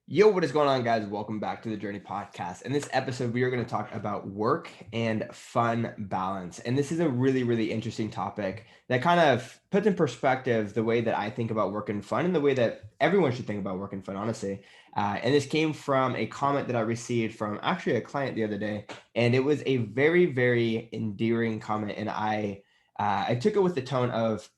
Yo, what is going on, guys? Welcome back to the Journey Podcast. In this episode, we are going to talk about work and fun balance. And this is a really, really interesting topic that kind of puts in perspective the way that I think about work and fun and the way that everyone should think about work and fun, honestly. And this came from a comment that I received from actually a client the other day. And it was a very, very endearing comment. And I took it with the tone of,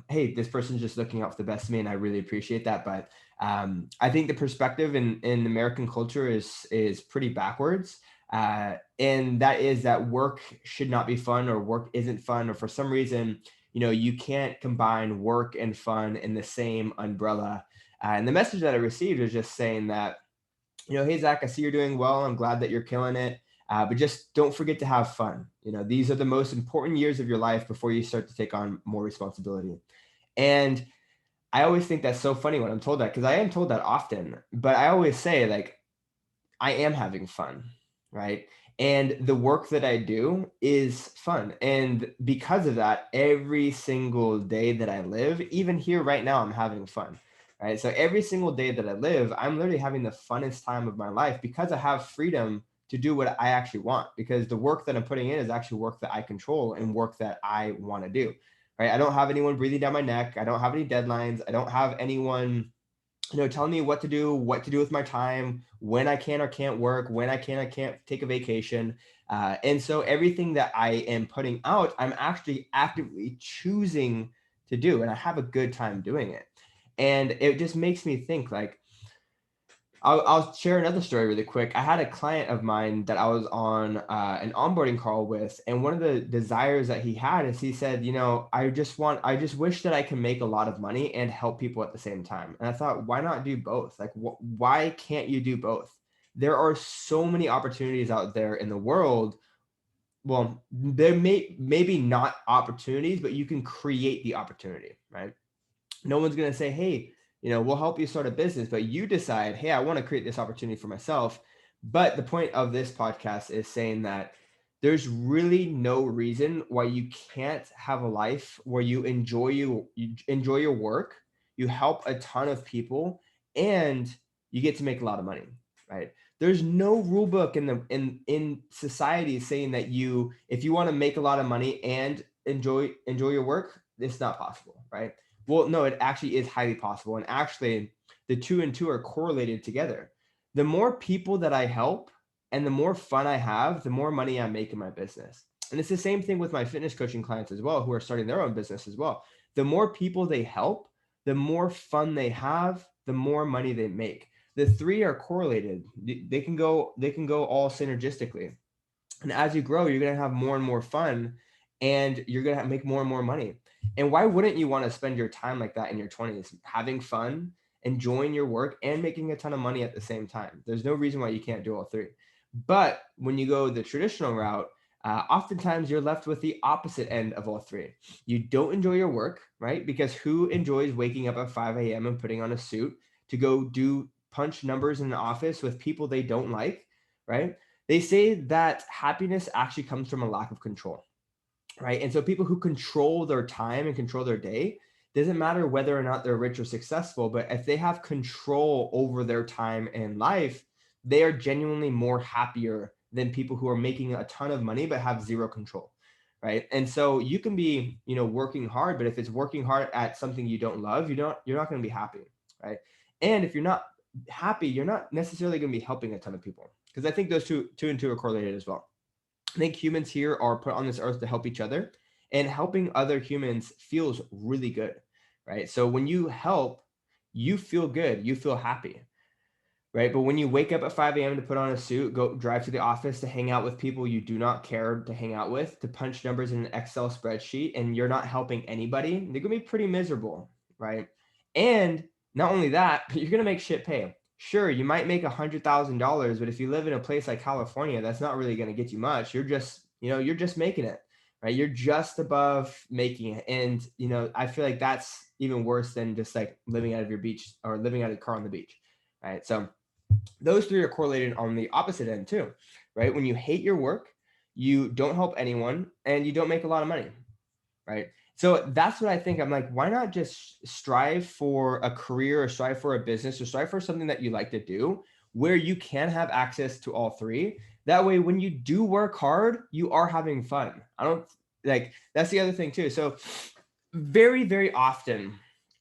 hey, this person's just looking out for the best of me. And I really appreciate that. But I think the perspective in American culture is pretty backwards, and that is that work should not be fun or work isn't fun or for some reason you can't combine work and fun in the same umbrella. And the message that I received was just saying that hey Zach, I see you're doing well. I'm glad that you're killing it, but just don't forget to have fun. These are the most important years of your life before you start to take on more responsibility. And I always think that's so funny when I'm told that because I am told that often, but I always say, like, I am having fun, right? And the work that I do is fun. And because of that, every single day that I live, even here right now, I'm having fun, right? So every single day that I live, I'm literally having the funnest time of my life because I have freedom to do what I actually want, because the work that I'm putting in is actually work that I control and work that I want to do, right? I don't have anyone breathing down my neck. I don't have any deadlines. I don't have anyone telling me what to do with my time, when I can or can't work, when I can or can't take a vacation. And so everything that I am putting out, I'm actually actively choosing to do, and I have a good time doing it. And it just makes me think, like, I'll share another story really quick. I had a client of mine that I was on an onboarding call with, and one of the desires that he had is he said, I just wish that I can make a lot of money and help people at the same time. And I thought, why not do both? Like, why can't you do both? There are so many opportunities out there in the world. Well, there maybe not opportunities, but you can create the opportunity, right? No one's going to say, hey, we'll help you start a business, but you decide, hey, I want to create this opportunity for myself. But the point of this podcast is saying that there's really no reason why you can't have a life where you enjoy your work, you help a ton of people, and you get to make a lot of money, right? There's no rule book in society saying that if you want to make a lot of money and enjoy your work, it's not possible, right? Well, no, it actually is highly possible. And actually, the two and two are correlated together. The more people that I help and the more fun I have, the more money I make in my business. And it's the same thing with my fitness coaching clients as well, who are starting their own business as well. The more people they help, the more fun they have, the more money they make. The three are correlated. They can go all synergistically. And as you grow, you're going to have more and more fun, and you're going to make more and more money. And why wouldn't you want to spend your time like that in your 20s, having fun, enjoying your work, and making a ton of money at the same time? There's no reason why you can't do all three. But when you go the traditional route, oftentimes you're left with the opposite end of all three. You don't enjoy your work, right? Because who enjoys waking up at 5 a.m. and putting on a suit to go do punch numbers in the office with people they don't like, right? They say that happiness actually comes from a lack of control, right? And so people who control their time and control their day, doesn't matter whether or not they're rich or successful, but if they have control over their time and life, they are genuinely more happier than people who are making a ton of money but have zero control, right? And so you can be, working hard, but if it's working hard at something you don't love, you're not going to be happy, right? And if you're not happy, you're not necessarily going to be helping a ton of people, because I think those two and two are correlated as well. I think humans here are put on this earth to help each other, and helping other humans feels really good, right? So when you help, you feel good, you feel happy, right? But when you wake up at 5 a.m. to put on a suit, go drive to the office to hang out with people you do not care to hang out with, to punch numbers in an Excel spreadsheet, and you're not helping anybody, they're gonna be pretty miserable, right? And not only that, but you're gonna make shit pay. Sure, you might make $100,000, but if you live in a place like California, that's not really gonna get you much. You're just making it, right? You're just above making it. And I feel like that's even worse than just like living out of your beach or living out of your car on the beach, right? So those three are correlated on the opposite end too, right? When you hate your work, you don't help anyone, and you don't make a lot of money, right? So that's what I think. I'm like, why not just strive for a career or strive for a business or strive for something that you like to do where you can have access to all three? That way, when you do work hard, you are having fun. I don't like that's the other thing too. So, very, very often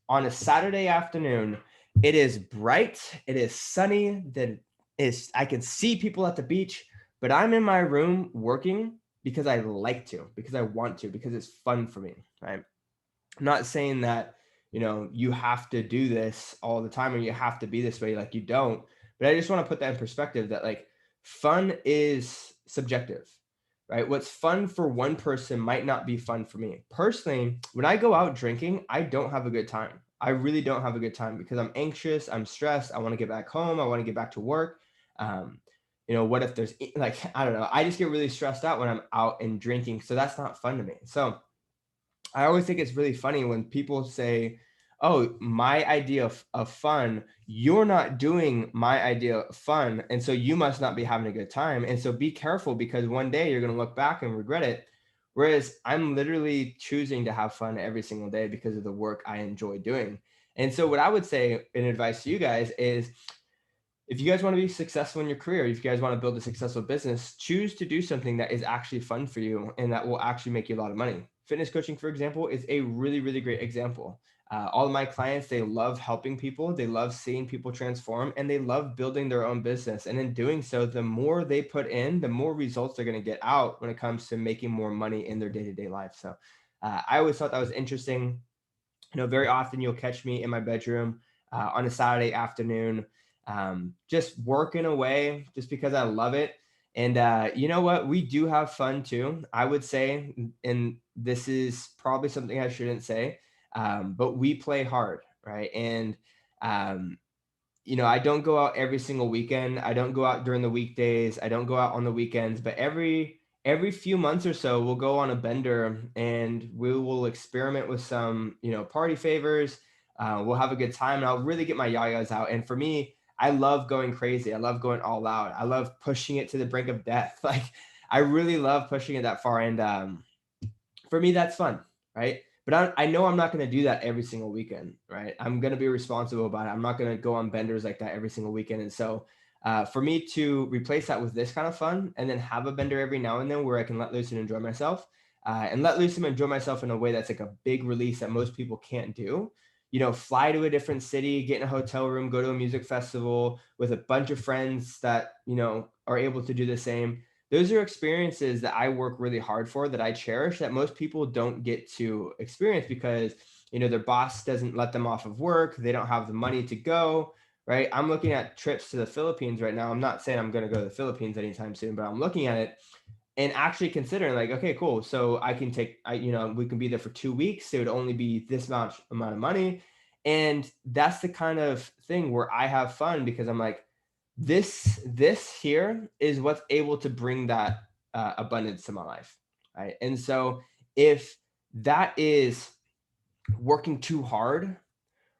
on a Saturday afternoon, it is bright, it is sunny, that is I can see people at the beach, but I'm in my room working because I like to, because I want to, because it's fun for me, right? I'm not saying that, you have to do this all the time or you have to be this way, like you don't. But I just want to put that in perspective that like fun is subjective, right? What's fun for one person might not be fun for me. Personally, when I go out drinking, I don't have a good time. I really don't have a good time because I'm anxious, I'm stressed, I want to get back home, I want to get back to work. Um, what if there's like, I don't know, I just get really stressed out when I'm out and drinking. So that's not fun to me. So I always think it's really funny when people say, "Oh, my idea of fun, you're not doing my idea of fun, and so you must not be having a good time." And so be careful because one day you're going to look back and regret it. Whereas I'm literally choosing to have fun every single day because of the work I enjoy doing. And so what I would say in advice to you guys is if you guys want to be successful in your career, if you guys want to build a successful business, choose to do something that is actually fun for you and that will actually make you a lot of money. Fitness coaching, for example, is a really, really great example. All of my clients, they love helping people, they love seeing people transform, and they love building their own business. And in doing so, the more they put in, the more results they're going to get out when it comes to making more money in their day to day life. So I always thought that was interesting. Very often you'll catch me in my bedroom on a Saturday afternoon, just working away just because I love it. And you know what? We do have fun too, I would say. And this is probably something I shouldn't say, but we play hard, right? And um, I don't go out every single weekend. I don't go out during the weekdays. I don't go out on the weekends, but every few months or so we'll go on a bender and we will experiment with some, party favors. We'll have a good time and I'll really get my yayas out. And for me, I love going crazy. I love going all out. I love pushing it to the brink of death. Like I really love pushing it that far. And for me, that's fun, right? But I know I'm not going to do that every single weekend, right? I'm going to be responsible about it. I'm not going to go on benders like that every single weekend. And so, for me to replace that with this kind of fun and then have a bender every now and then where I can let loose and enjoy myself, and let loose and enjoy myself in a way that's like a big release that most people can't do. Fly to a different city, get in a hotel room, go to a music festival with a bunch of friends that, are able to do the same. Those are experiences that I work really hard for, that I cherish, that most people don't get to experience because, their boss doesn't let them off of work. They don't have the money to go, right? I'm looking at trips to the Philippines right now. I'm not saying I'm going to go to the Philippines anytime soon, but I'm looking at it and actually considering like, okay, cool. So I can we can be there for 2 weeks. It would only be this amount of money. And that's the kind of thing where I have fun because I'm like, this here is what's able to bring that abundance to my life, right? And so if that is working too hard,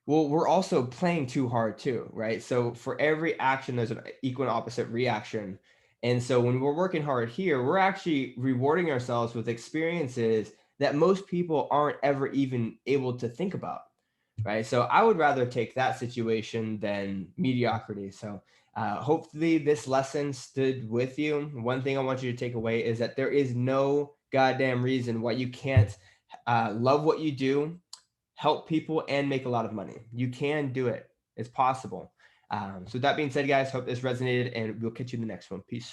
well, we're also playing too hard too, right? So for every action, there's an equal and opposite reaction. And so when we're working hard here, we're actually rewarding ourselves with experiences that most people aren't ever even able to think about, right? So I would rather take that situation than mediocrity. So hopefully this lesson stood with you. One thing I want you to take away is that there is no goddamn reason why you can't love what you do, help people, and make a lot of money. You can do it. It's possible. So with that being said, guys, hope this resonated, and we'll catch you in the next one. Peace.